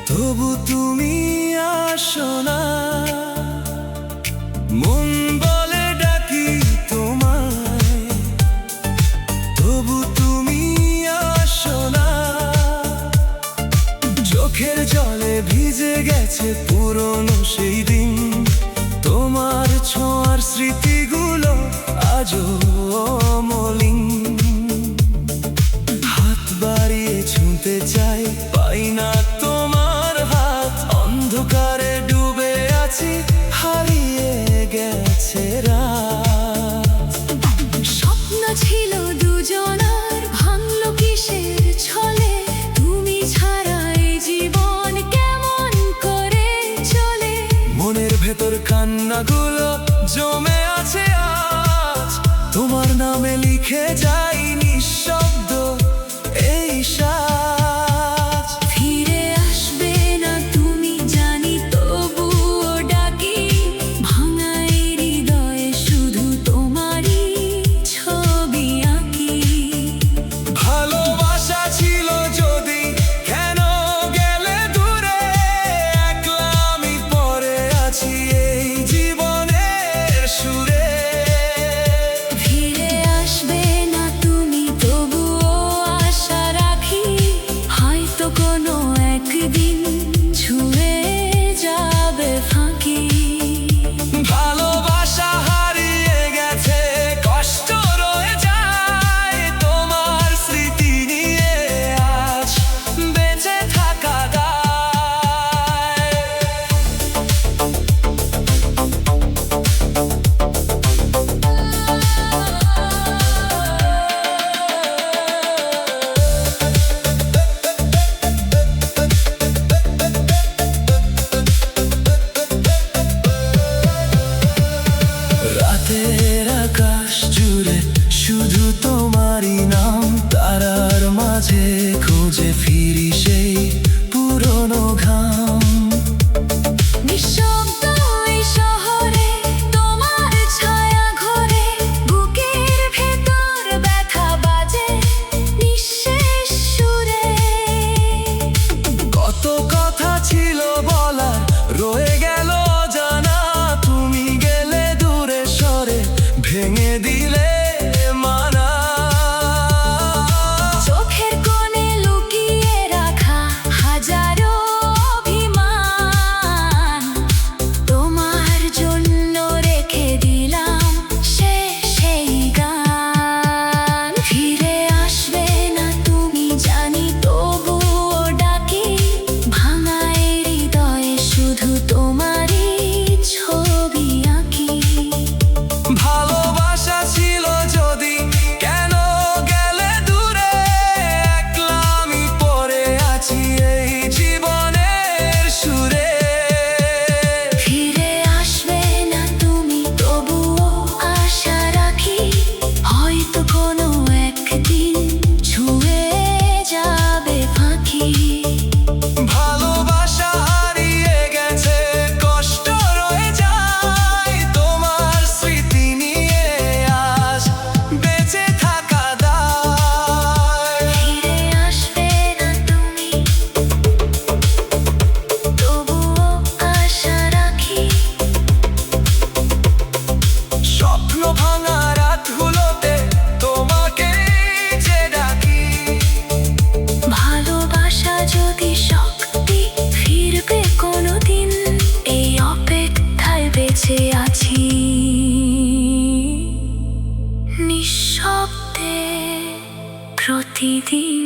তবু তুমি আসো না। মন বলে ডাকি তোমায়, তবু তুমি আসো না। চোখের জলে ভিজে গেছে পুরনো সেই দিন, তোমার ছোঁয়ার স্মৃতিগুলো আজও মলিন। হাত বাড়িয়ে ছুঁতে চাই, পাই না তোমার হাত। অন্ধকারে ডুবে আছি, হারিয়ে গেছে রাত। স্বপ্ন ছিল দুজনার, ভাঙলো কিসের ছলে? তুমি ছাড়া এই জীবন কেমন করে চলে? মনের ভেতর কান্নাগুলো জমে আছে আজ, তোমার নামে লিখে যাই নিঃশব্দ এই সাজ। ফিরে আসবে না তুমি জানি, তবুও ডাকি। ভাঙা এই হৃদয়ে শুধু তোমারই ছবি আঁকি। ভালোবাসা ছিল যদি, কেন গেলে দূরে? একলা আমি পড়ে আছি এই জীবনের সুরে। ফিরে আসবে না তুমি, তবুও আশা রাখি। হয়তো কোনো একদিন ছুঁয়ে যাবে ফাঁকি। ভালোবাসা হারিয়ে গেছে, কষ্ট রয়ে যায়। তোমার স্মৃতি নিয়ে আজ বেঁচে থাকা দায়। রাতের আকাশ জুড়ে শুধু তোমারই নাম, তারার মাঝে খুঁজে ফিরি সেই পুরনো ঘাম। নিঃশব্দ এই শহরে তোমার ছায়া ঘরে, বুকের ভেতর ব্যথা বাজে নিঃশেষ সুরে। কত কথা ছিল বলার, রয়ে গেল অজানা। তুমি গেলে দূরে সরে, ভেঙে দিলে মানা। চোখের কোণে লুকিয়ে রাখা হাজারো অভিমান, তোমার জন্য রেখে দিলাম সেই গান। ফিরে আসবে না তুমি জানি, তবুও ডাকি। ভাঙা এই হৃদয়ে শুধু তোমারই ছবি আঁকি। ভালোবাসা ছিল যদি, কেন গেলে দূরে? একলা আমি পড়ে আছি এই জীবনের সুরে। ফিরে আসবে না তুমি, তবুও আশা রাখি। হয়তো কোনো একদিন ছুঁয়ে যাবে ফাঁকি। ভালোবাসা হারিয়ে গেছে, কষ্ট রয়ে যায়। তোমার স্মৃতি নিয়ে আজ বেঁচে থাকা দায়। ফিরে আসবে না তুমি, তবুও আশা রাখি। স্বপ্ন ভাঙা রাতগুলোতে তোমাকে যে ডাকি। ভালোবাসা যদি শক্তি, ফিরবে কোনোদিন। এই অপেক্ষায় বেঁচে আছি নিঃশব্দে প্রতিদিন।